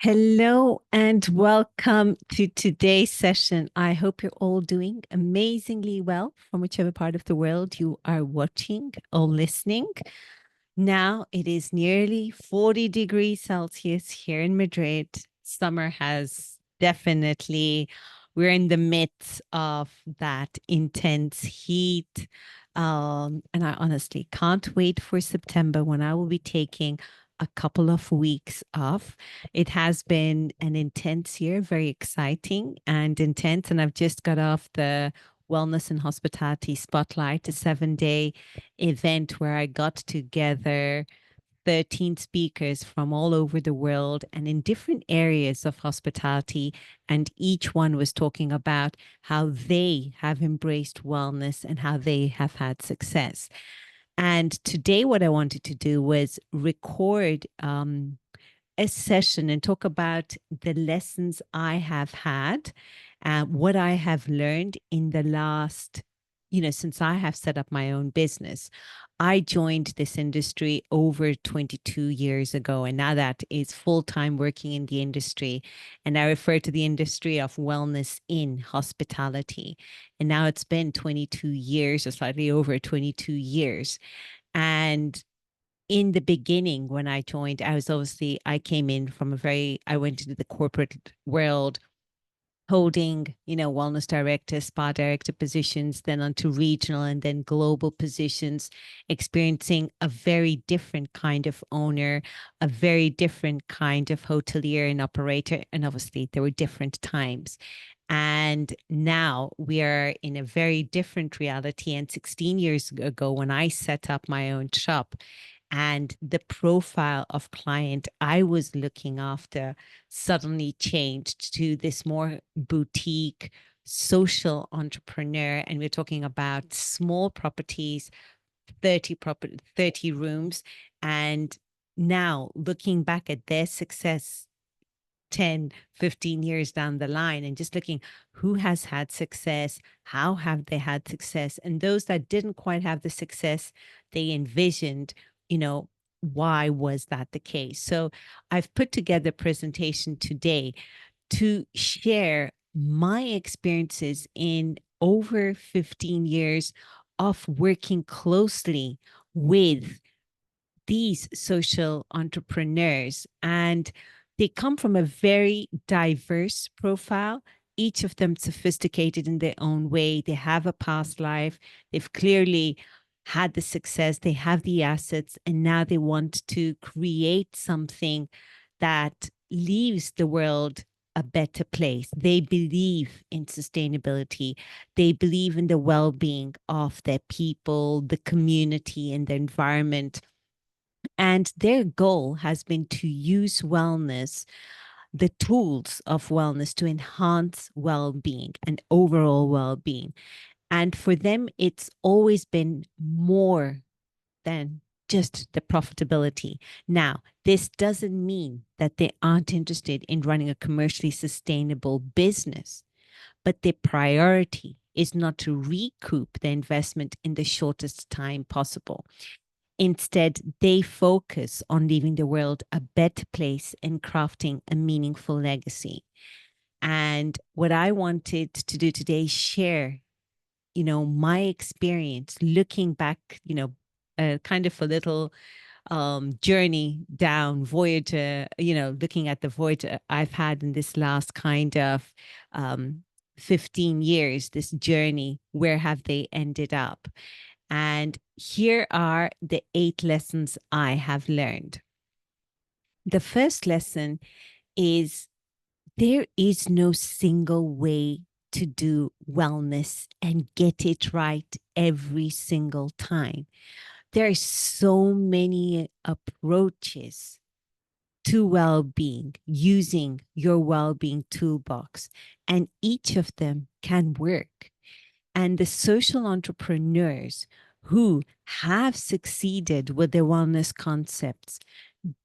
Hello and welcome to today's session. I hope you're all doing amazingly well from whichever part of the world you are watching or listening. Now it is nearly 40 degrees Celsius here in Madrid. Summer has definitely, we're in the midst of that intense heat. And I honestly can't wait for September when I will be taking a couple of weeks off. It has been an intense year, very exciting and intense. And I've just got off the Wellness and Hospitality Spotlight, a 7-day event where I got together 13 speakers from all over the world and in different areas of hospitality. And each one was talking about how they have embraced wellness and how they have had success. And today, what I wanted to do was record a session and talk about the lessons I have had, what I have learned in the last, since I have set up my own business. I joined this industry over 22 years ago, and now that is full time working in the industry. And I refer to the industry of wellness in hospitality. And now it's been 22 years or slightly over 22 years. And in the beginning, when I joined, I came in from I went into the corporate world holding, wellness director, spa director positions, then onto regional and then global positions, experiencing a very different kind of owner, a very different kind of hotelier and operator. And obviously, there were different times. And now we are in a very different reality. And 16 years ago, when I set up my own shop, and the profile of client I was looking after suddenly changed to this more boutique social entrepreneur. And we're talking about small properties, 30 rooms. And now looking back at their success 10, 15 years down the line and just looking who has had success, how have they had success, and those that didn't quite have the success they envisioned, why was that the case? So I've put together a presentation today to share my experiences in over 15 years of working closely with these social entrepreneurs. And they come from a very diverse profile, each of them sophisticated in their own way. They have a past life. They've clearly had the success, they have the assets, and now they want to create something that leaves the world a better place. They believe in sustainability. They believe in the well being of their people, the community, and the environment. And their goal has been to use wellness, the tools of wellness, to enhance well being and overall well being. And for them, it's always been more than just the profitability. Now, this doesn't mean that they aren't interested in running a commercially sustainable business, but their priority is not to recoup the investment in the shortest time possible. Instead, they focus on leaving the world a better place and crafting a meaningful legacy. And what I wanted to do today is share, my experience looking back, kind of a little journey down Voyager, looking at the Voyager I've had in this last kind of 15 years, this journey, where have they ended up? And here are the 8 lessons I have learned. The first lesson is there is no single way to do wellness and get it right every single time. There are so many approaches to well-being using your well-being toolbox, and each of them can work. And the social entrepreneurs who have succeeded with their wellness concepts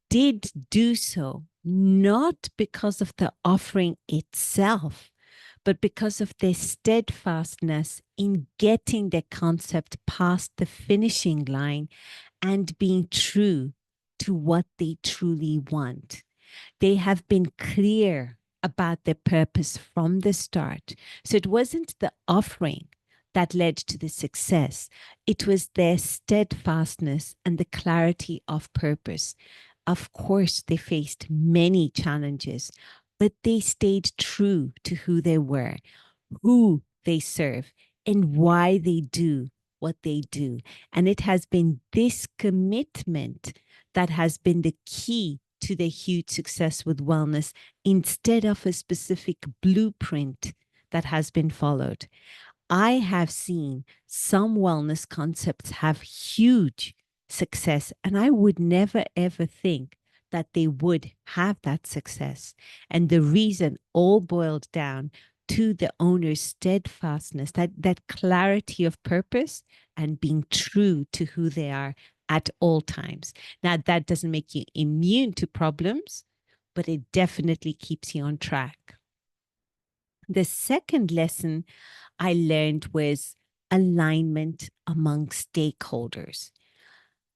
did do so not because of the offering itself, but because of their steadfastness in getting their concept past the finishing line and being true to what they truly want. They have been clear about their purpose from the start. So it wasn't the offering that led to the success, it was their steadfastness and the clarity of purpose. Of course, they faced many challenges, but they stayed true to who they were, who they serve, and why they do what they do. And it has been this commitment that has been the key to their huge success with wellness instead of a specific blueprint that has been followed. I have seen some wellness concepts have huge success, and I would never ever think that they would have that success. And the reason all boiled down to the owner's steadfastness, that clarity of purpose and being true to who they are at all times. Now, that doesn't make you immune to problems, but it definitely keeps you on track. The second lesson I learned was alignment among stakeholders.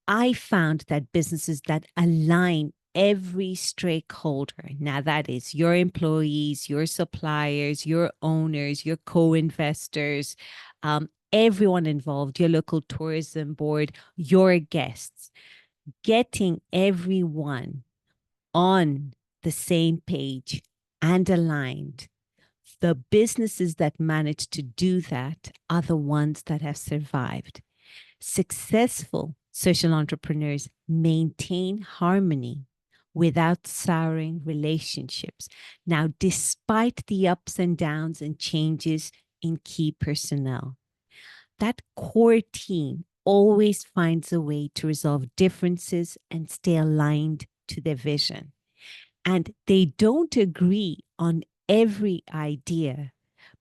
I found that businesses that align every stakeholder, now that is your employees, your suppliers, your owners, your co-investors, everyone involved, your local tourism board, your guests, getting everyone on the same page and aligned. The businesses that manage to do that are the ones that have survived. Successful social entrepreneurs maintain harmony without souring relationships. Now, despite the ups and downs and changes in key personnel, that core team always finds a way to resolve differences and stay aligned to their vision. And they don't agree on every idea,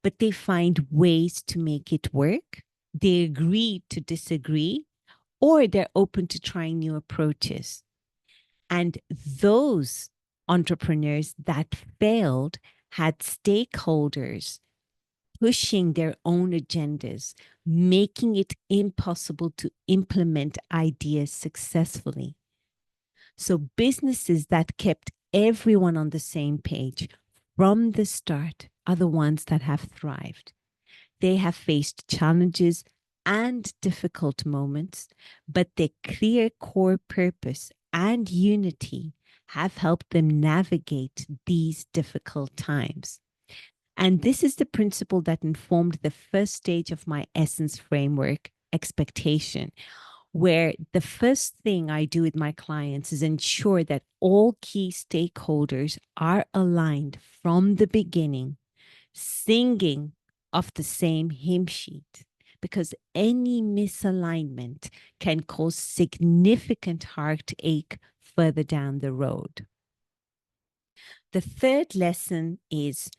but they find ways to make it work. They agree to disagree, or they're open to trying new approaches. And those entrepreneurs that failed had stakeholders pushing their own agendas, making it impossible to implement ideas successfully. So businesses that kept everyone on the same page from the start are the ones that have thrived. They have faced challenges and difficult moments, but their clear core purpose and unity have helped them navigate these difficult times. And this is the principle that informed the first stage of my essence framework, expectation, where the first thing I do with my clients is ensure that all key stakeholders are aligned from the beginning, singing off the same hymn sheet, because any misalignment can cause significant heartache further down the road. The third lesson is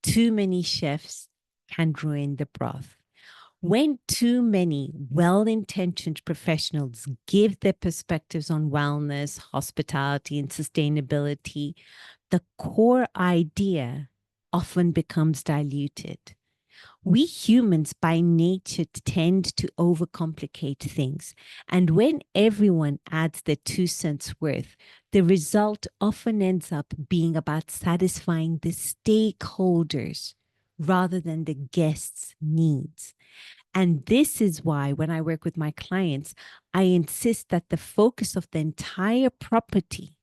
too many chefs can ruin the broth. When too many well-intentioned professionals give their perspectives on wellness, hospitality, and sustainability, the core idea often becomes diluted. We humans by nature tend to overcomplicate things. And when everyone adds their 2 cents worth, the result often ends up being about satisfying the stakeholders rather than the guests' needs. And this is why when I work with my clients, I insist that the focus of the entire property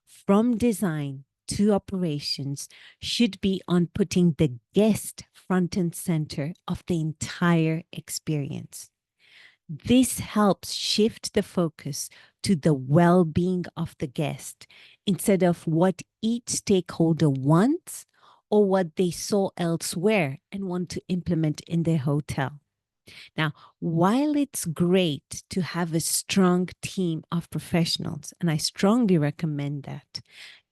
from design to operations should be on putting the guest front and center of the entire experience. This helps shift the focus to the well-being of the guest instead of what each stakeholder wants or what they saw elsewhere and want to implement in their hotel. Now, while it's great to have a strong team of professionals, and I strongly recommend that,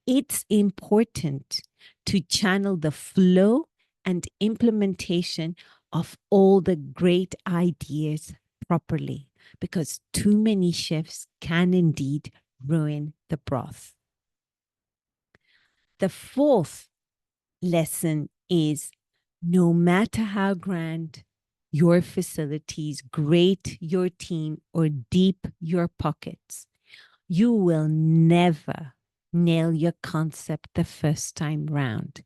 it's important to channel the flow and implementation of all the great ideas properly, because too many chefs can indeed ruin the broth. The fourth lesson is no matter how grand your facilities, great your team, or deep your pockets, you will never nail your concept the first time round.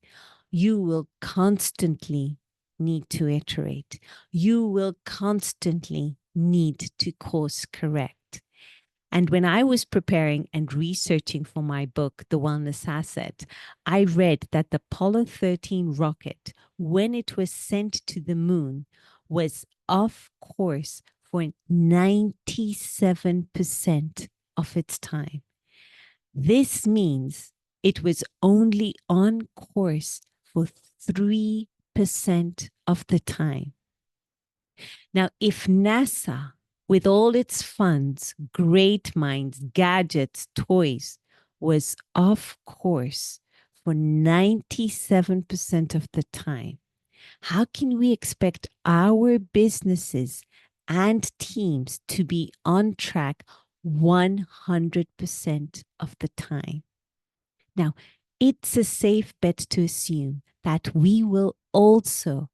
You will constantly need to iterate. You will constantly need to course correct. And when I was preparing and researching for my book, The Wellness Asset, I read that the Apollo 13 rocket, when it was sent to the moon, was off course for 97% of its time. This means it was only on course for 3% of the time. Now, if NASA, with all its funds, great minds, gadgets, toys, was off course for 97% of the time, how can we expect our businesses and teams to be on track 100% of the time? Now, it's a safe bet to assume that we will also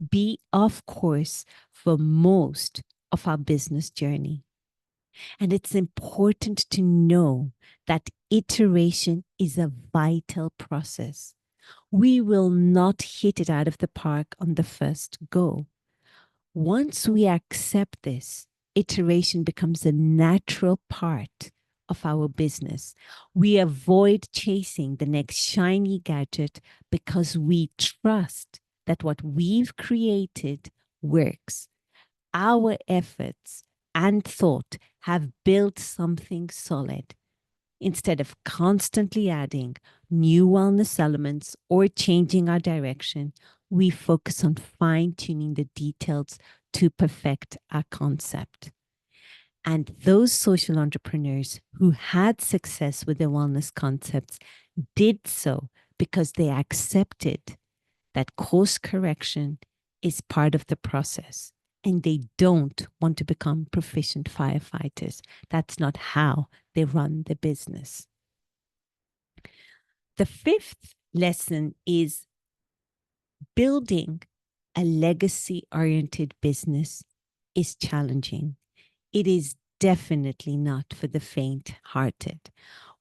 be off course for most of our business journey. And it's important to know that iteration is a vital process. We will not hit it out of the park on the first go. Once we accept this, iteration becomes a natural part of our business. We avoid chasing the next shiny gadget because we trust that what we've created works. Our efforts and thought have built something solid. Instead of constantly adding new wellness elements or changing our direction, we focus on fine-tuning the details to perfect our concept. And those social entrepreneurs who had success with their wellness concepts did so because they accepted that course correction is part of the process. And they don't want to become proficient firefighters. That's not how they run the business. The fifth lesson is building a legacy-oriented business is challenging. It is definitely not for the faint-hearted.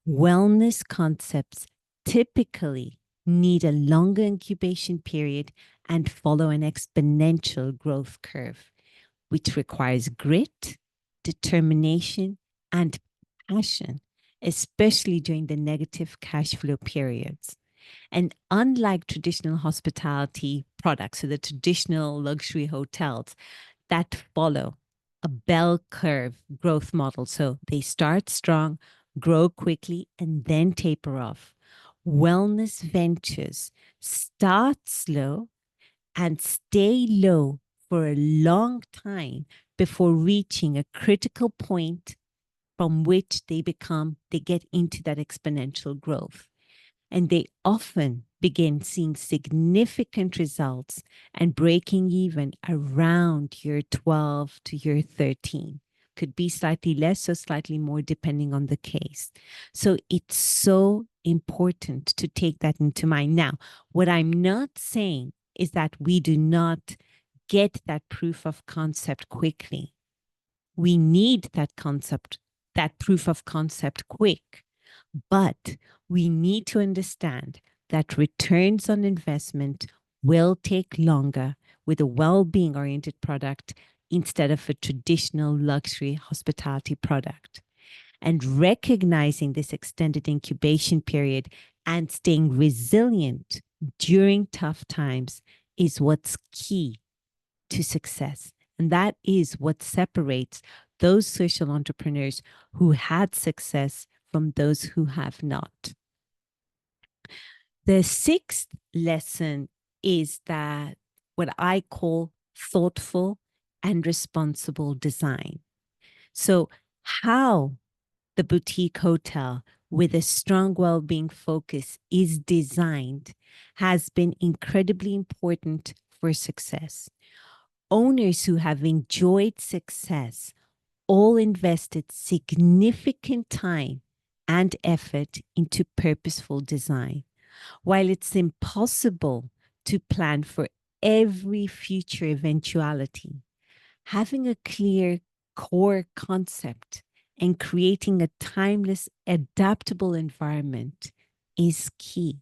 Wellness concepts typically need a longer incubation period and follow an exponential growth curve, which requires grit, determination, and passion, especially during the negative cash flow periods. And unlike traditional hospitality products, so the traditional luxury hotels that follow a bell curve growth model, so they start strong, grow quickly, and then taper off. Wellness ventures start slow and stay low for a long time before reaching a critical point from which they get into that exponential growth. And they often begin seeing significant results and breaking even around year 12 to year 13. Could be slightly less or slightly more depending on the case. So it's so important to take that into mind. Now, what I'm not saying is that we do not get that proof of concept quickly. We need that proof of concept quick. But we need to understand that returns on investment will take longer with a well-being oriented product instead of a traditional luxury hospitality product. And recognizing this extended incubation period and staying resilient during tough times is what's key to success. And that is what separates those social entrepreneurs who had success from those who have not. The sixth lesson is that what I call thoughtful and responsible design. So how the boutique hotel with a strong well-being focus is designed has been incredibly important for success. Owners who have enjoyed success all invested significant time and effort into purposeful design. While it's impossible to plan for every future eventuality, having a clear core concept and creating a timeless, adaptable environment is key.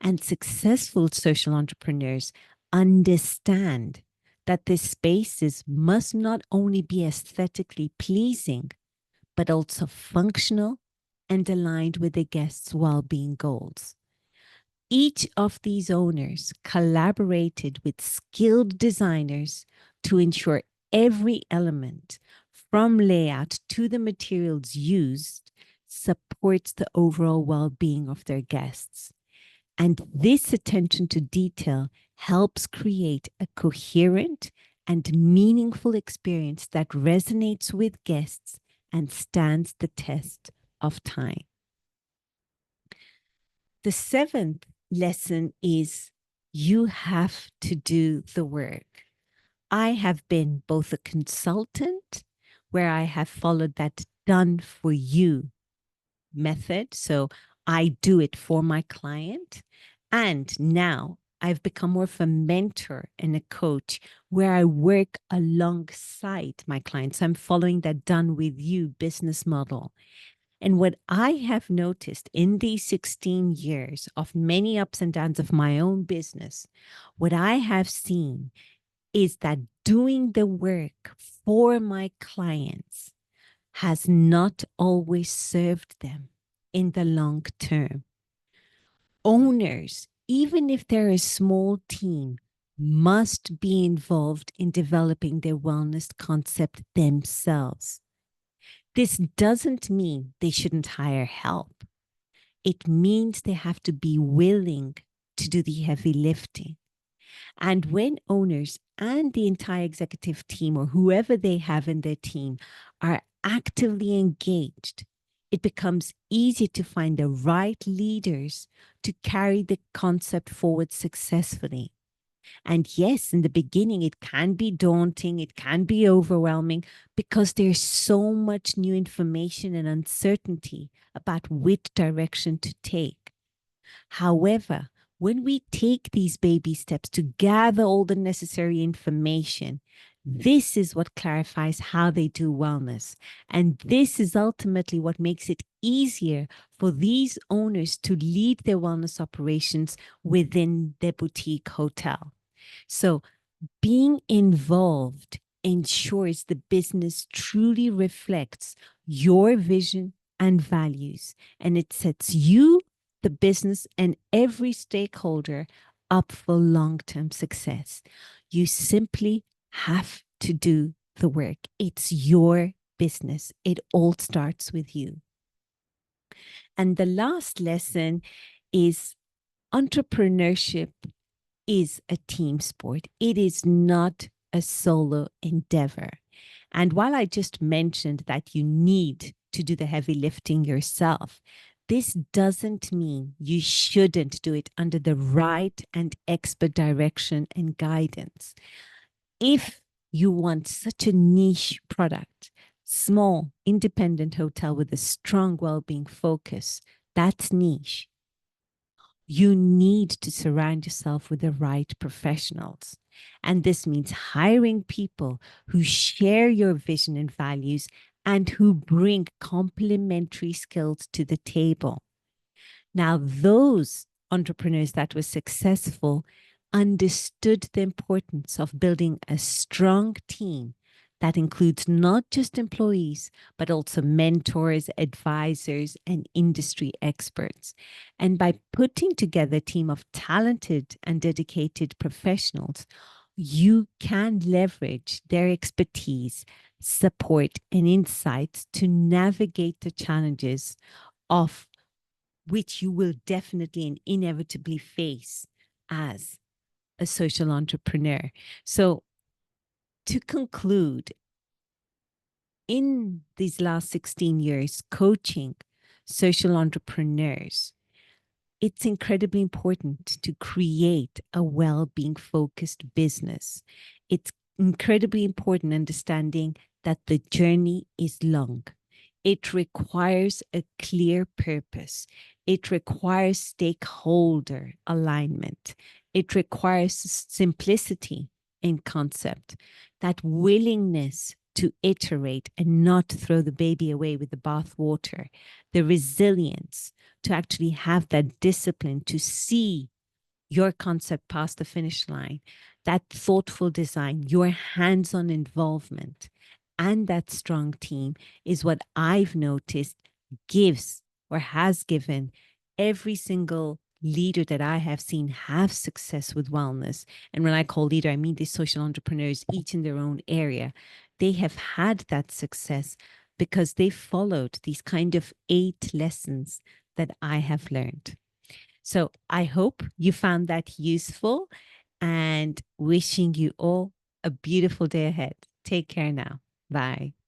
And successful social entrepreneurs understand that their spaces must not only be aesthetically pleasing, but also functional and aligned with the guests' well-being goals. Each of these owners collaborated with skilled designers to ensure every element, from layout to the materials used, supports the overall well-being of their guests. And this attention to detail helps create a coherent and meaningful experience that resonates with guests and stands the test of time. The seventh lesson is you have to do the work. I have been both a consultant, where I have followed that done for you method. So I do it for my client. And now I've become more of a mentor and a coach where I work alongside my clients. I'm following that done with you business model. And what I have noticed in these 16 years of many ups and downs of my own business, what I have seen is that doing the work for my clients has not always served them in the long term. Owners, even if they're a small team, must be involved in developing their wellness concept themselves. This doesn't mean they shouldn't hire help. It means they have to be willing to do the heavy lifting. And when owners and the entire executive team or whoever they have in their team are actively engaged, it becomes easy to find the right leaders to carry the concept forward successfully. And yes, in the beginning, it can be daunting, it can be overwhelming because there's so much new information and uncertainty about which direction to take. However, when we take these baby steps to gather all the necessary information, this is what clarifies how they do wellness. And this is ultimately what makes it easier for these owners to lead their wellness operations within their boutique hotel. So being involved ensures the business truly reflects your vision and values, and it sets you, the business, and every stakeholder up for long-term success. You simply have to do the work. It's your business. It all starts with you. And the last lesson is entrepreneurship is a team sport. It is not a solo endeavor. And while I just mentioned that you need to do the heavy lifting yourself, this doesn't mean you shouldn't do it under the right and expert direction and guidance. If you want such a niche product, small, independent hotel with a strong well-being focus, that's niche. You need to surround yourself with the right professionals. And this means hiring people who share your vision and values and who bring complementary skills to the table. Now, those entrepreneurs that were successful understood the importance of building a strong team that includes not just employees, but also mentors, advisors, and industry experts. And by putting together a team of talented and dedicated professionals, you can leverage their expertise, support, and insights to navigate the challenges of which you will definitely and inevitably face as a social entrepreneur. So, to conclude, in these last 16 years coaching social entrepreneurs, it's incredibly important to create a well-being focused business. It's incredibly important understanding that the journey is long. It requires a clear purpose. It requires stakeholder alignment. It requires simplicity in concept, that willingness to iterate and not throw the baby away with the bath water, the resilience to actually have that discipline to see your concept past the finish line, that thoughtful design, your hands on involvement, and that strong team is what I've noticed gives or has given every single leader that I have seen have success with wellness. And when I call leader, I mean these social entrepreneurs, each in their own area. They have had that success because they followed these kind of 8 lessons that I have learned. So I hope you found that useful and wishing you all a beautiful day ahead. Take care now. Bye.